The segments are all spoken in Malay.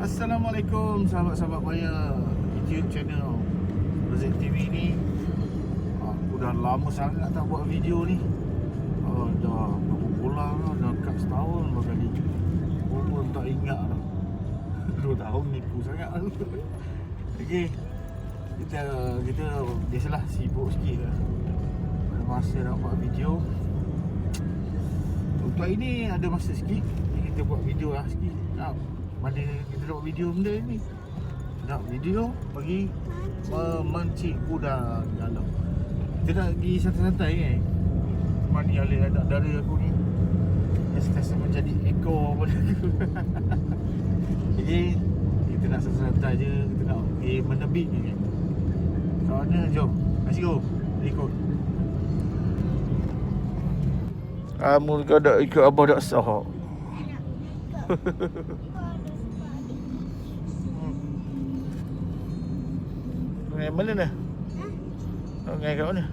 Assalamualaikum sahabat-sahabat Maya YouTube channel Razak TV ni. Aku dah lama sangat tak buat video ni. Dah berapa bulan lah, dah kat setahun berkali. Pun tak ingat dah 2 tahun nipu sangat lah. Okay, kita biasalah sibuk sikit lah. Ada masa nak buat video. Untuk hari ni ada masa sikit, kita buat video lah sikit. Mana kita nak buat video benda ni? Nak video bagi memancing udang dalam. Kita nak pergi santai-santai kan. Cuma ni anak dara aku ni sentiasa menjadi ekor pada aku. Jadi kita nak santai-santai je. Kita nak pergi menebik ni kan. Kat mana? Jom, let's go. Ikut. Kamu kau dah ikut abah dak sah. Mana dah? Nak pergi kat mana?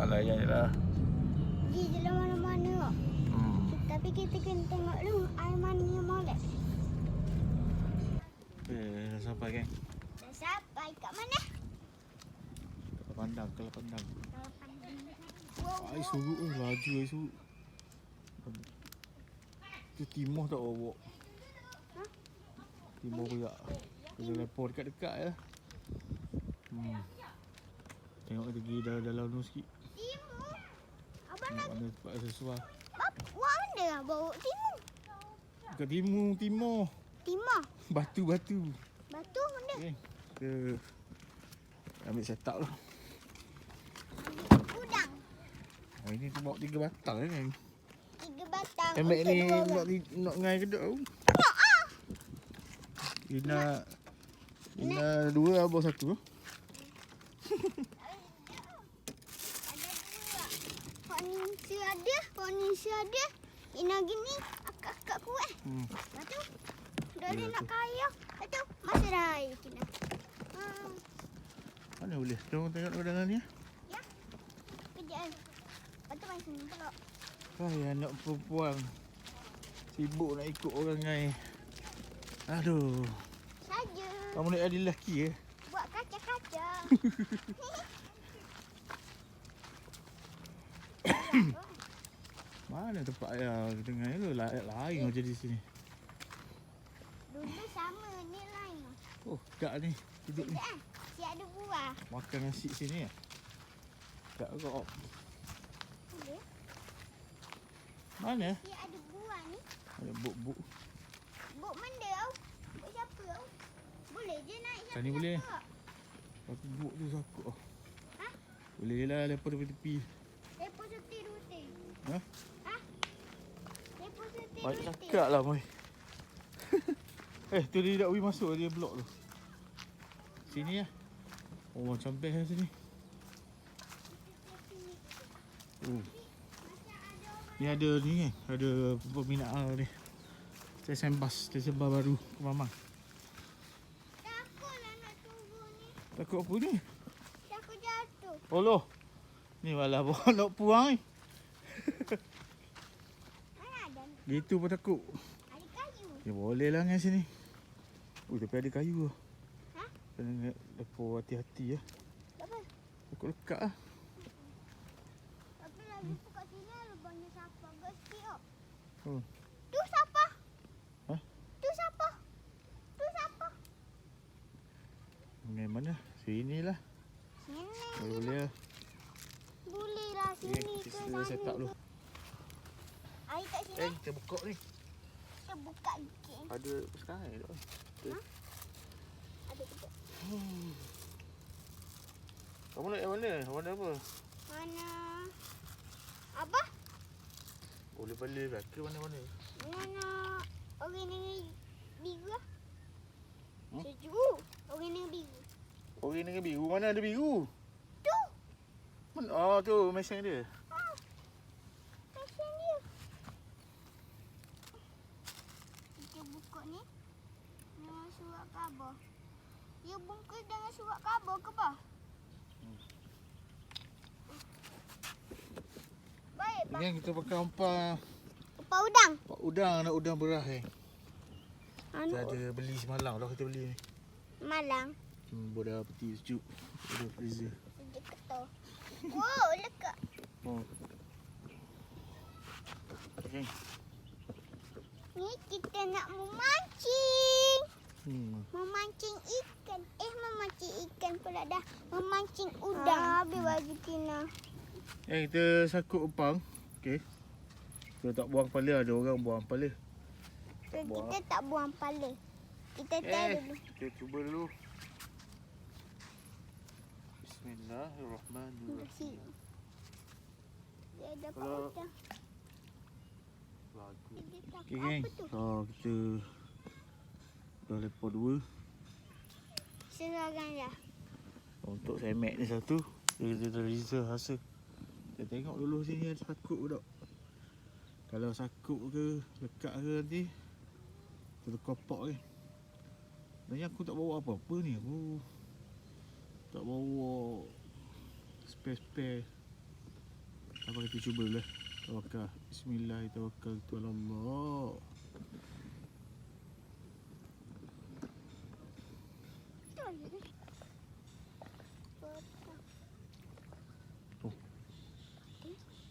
Layan je lah. Pergi je lah mana-mana. Tapi kita kena tengok dulu air mana yang molek. Dah sampai kan? Dah sampai kat mana? Kalau pandang. Kalau pandang. Air surut tu, laju air surut. Tu timah tak bawa. Timah berak. Kita lepor dekat-dekat je lah. Tengok kita pergi dalam tu sikit. Timu. Abang Tengok mana tempat sesuai. Buat mana lah bawa timu? Bukan timur. Timah. Batu. Batu mana? Okay. Kita ambil set up lah. Udang. Hari ni tu bawa 3 batang kan. 3 batang. Embek untuk ni 2 orang. nak ngai kedok tau. Ina 2 abang 1. Ada 2. Hak ni ada. Ina gini akak-akak kuat. Lepas tu dah ada nak kaya. Lepas tu masa dah air kena. Mana boleh? Jom tengok udangan ni. Ya. Kejap. Lepas tu main sini pula. Anak perempuan sibuk nak ikut orang ngai. Aduh. Saja. Kamu nak jadi lelaki ke? Buat kaca-kaca. Mana tempat ayah kita ngai tu? Lain macam di sini. Dulu sama ni lain. Oh, tak ni. Duduk ni. Sekejap si ada buah. Makan nasi sini ya? Tak kok. Boleh. Mana? Si ada buah ni. Ada buk-buk. Buk mana tau? Buk siapa tau? Boleh je naik siapa. Tadi boleh. Tapi buk tu sakut. Ha? Boleh lah lepas tepi-tepi. Lepas setir rutin. Ha? Ha? Lepas setir Banyak rutin. cakap lah boy. Tu dia dah pergi masuk dia blok tu. Sini lah. Oh macam best lah sini. Ni ada ni kan. Ada peminat ni. Saya sembas. Saya sembah baru ke Mamang. Takutlah nak turun ni. Takut apa ni? Takut jatuh. Oh loh. Ni malah bawa nak puang ni. Mana ada? Gitu pun takut. Ada kayu. Ya boleh lah dengan sini. Tapi ada kayu lah. Ha? Kena lepor hati-hati lah. Apa? Takut lekat lah. Tapi lagi tu kat sini ada banyak siapa kat sikit tau. Oh. Tu siapa? Ha? Tu siapa? Tu siapa? Ni mana? Sini lah. Sini. Boleh lah. Boleh lah sini ke Kita sana. set up dulu. Air kat sini. Kita buka ni. Kita buka sikit. Ada sekarang ni. Ha? Ada kita. Kamu nak yang mana? Warna apa? Mana? Apa? Boleh balik lah ke mana-mana. Mana? Orang yang biru lah. Hmm? Sejuk. Orang yang biru. Oranye dengan biru. Mana ada biru? Tu. Mana? Oh tu mesin dia. Fashion dia. Kita buka ni. Dengan surat khabar. Dia bungkus dengan surat khabar ke apa? Baik, Ini kan kita pakai umpan Umpan udang. udang, nak udang berah Kita ada beli semalam dah kita beli ni. Malang. Boda peti sejuk. Boda freezer. Dekat tu. Wow, lekat. Oh. Okay. Ni kita nak memancing. Memancing ikan. Memancing ikan pula dah. Memancing udang. Habis bagi Tina. Kita sakut upang. Okey. Kita tak buang kepala, ada orang buang kepala. Kita tak buang kepala. Kita try dulu. Kita cuba dulu. Bismillahirrahmanirrahim. Dia dapat Kalau- udang. Bagus. Dia tak Okey apa geng. tu? So kita dah lepas 2. Seorang dah. Untuk semek ni satu. Kita dah reserve hasil. Kita tengok dulu sini ada sakut ke tak. Kalau sakut ke lekat ke nanti kita kopak kan. Sebenarnya aku tak bawa apa-apa ni. Aku tak bawa spare-spare. Apa kita cuba dulu lah. Tawakal. Bismillahirrahmanirrahim. Allah.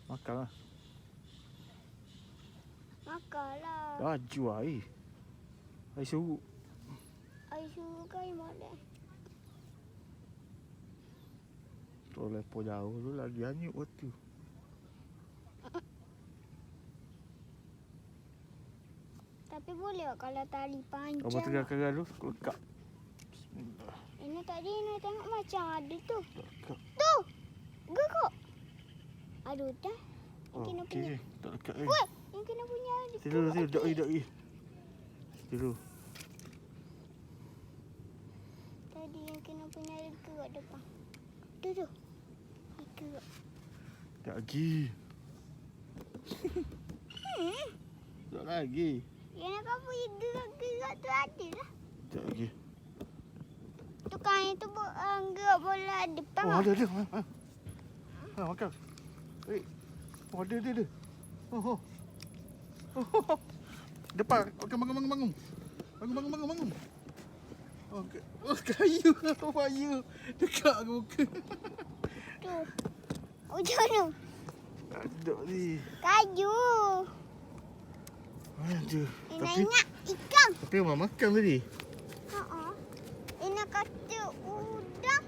Makan lah. Makanlah. Baju air. Air seruk. Air suruh kau mana? Tu lepo jauh tu lagi hanyut waktu. Tapi boleh tak kalau tali panjang? Kamu tegar-tegar dulu, aku lekat. Bismillah. Ini tadi nak tengok macam ada tu. Lekat. Tu! Gegok! Aduh dah. Oh, Kena okey punya. je. Tak lekat kan. Weh! Yang kena punya ada. Tidur, dok lagi. Tidur. Tadi yang kena punya ada gerak depan. Tu tu. Ada gerak. Tak lagi. Tak lagi. Yang nak kau punya gerak-gerak tu ada lah. Tak lagi. Tu kan itu gerak bola depan. Oh, ada. Ha, makan. Eh. Oh, ada. Oh. Depan. Okey, bangun. Bangun. Okey. Oh, kayu. Kayu. Dekat ke muka. Tu. Ujung tu. Ada ni. Kayu. Aduh. Ini nak ikan. Tapi Mak makan tadi. Haa. Ini kata udang.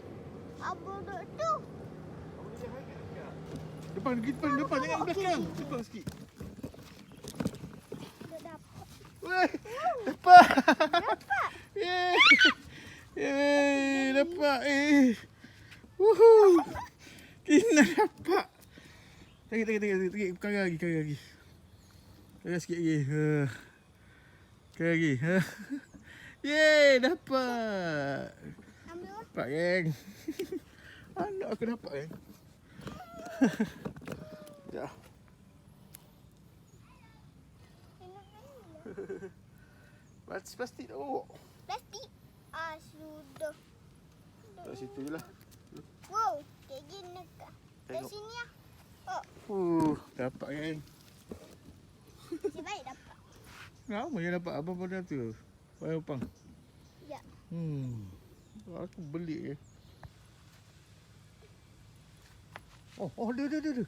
Apa duk tu? Depan. Jangan belakang. Cepat sikit. Duk dapat. Weh. Dapat. Dapat. Yeay. Dapat. Woohoo. Kena dapat. Tarik. Kara lagi. Kara sikit lagi. Kara lagi. Yeay. Dapat. Ambil lah. Dapat geng. Anak aku dapat geng. Dah. Plastik tak bawa. Plastik. Sudah. Tak situ je lah. Wow. Kayak gini kah? Dari Tengok. sini lah. Oh. Dapat geng. Si baik dapat. Lama je dapat abang pada tu. Bayar upang. Ya. Aku beli je. Oh, ada. Ada.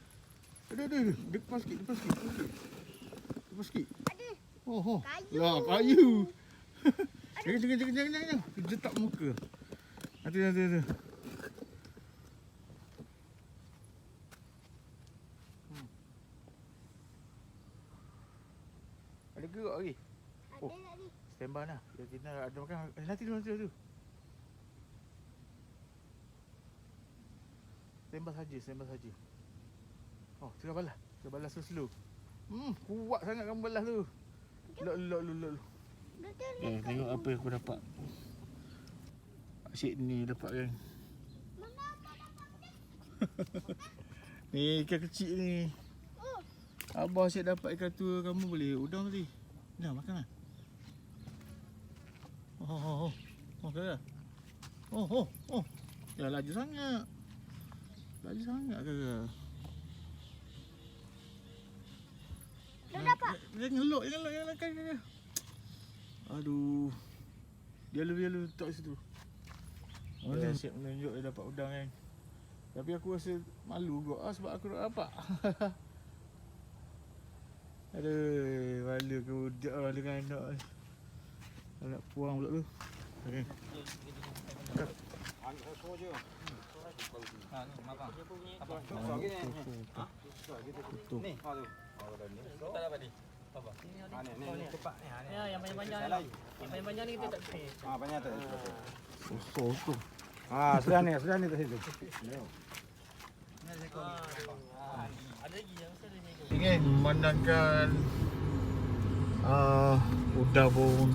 Depan sikit. Ada. Oh. Kayu. Lah, kayu. Jangan. Jetak muka. Nanti. Ada gerak lagi. Ada Oh. tadi. Stand by lah. Kita ada makan. Nanti dulu. Stand by saja. Oh, tengah balas. Kita balas slow. Kuat sangat kamu balas tu. Lok. Betul. Tengok apa yang aku dapat. Asyik ni dapat kan. Mana apa dapat ni? Ni ikan kecil ni. Oh. Abah asyik dapat ikan tua. Kamu boleh udang tadi. Dah makan lah. Oh. Kera. Oh. Ya laju sangat. Kera. Dah dapat. Jangan lok. Kera. Aduh. Yellow letak situ. Mana siap menunjuk dia dapat udang kan. Tapi aku rasa malu juga sebab aku tak dapat. Aduh, malu ke budak lah dengan anak ni. Anak puang pula tu. Okay. Tutup. Ya, yang panjang-panjang ni. Yang panjang-panjang ni kita tak pay. Banyak tu. Sosok tu. Sudah ni tu situ. Ada lagi yang mesti ada ni. Ini kan memandangkan udang pun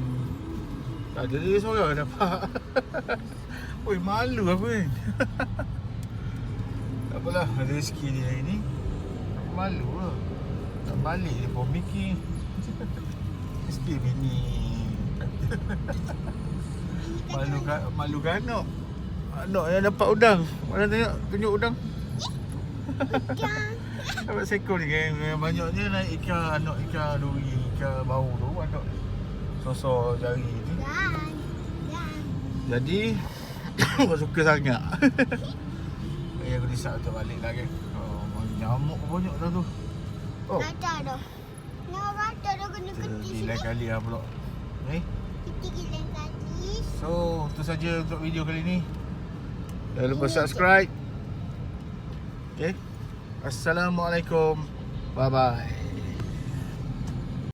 tak ada dia seorang dapat. Oi, malu aku kan. Tak apalah, ada rezeki dia hari ni. Malu lah. Tak balik dia pun mikir. Mesti bini. Malu kan anak. Anak yang dapat udang. Mana tengok, tunjuk udang. Dapat seekor ni kan. Banyaknya naik ikan, anak ikan duri, ikan bau tu. Anak sosok jari tu. Jadi aku suka sangat. Aku decide untuk balik lah kan. Nyamuk banyak dah tu. Oh, Rata dah. Nak rata dah kena ketis. gila kali lah pula. Kita gila kali. So, itu saja untuk video kali ni. Jangan lupa subscribe. Okay. Assalamualaikum. Bye bye.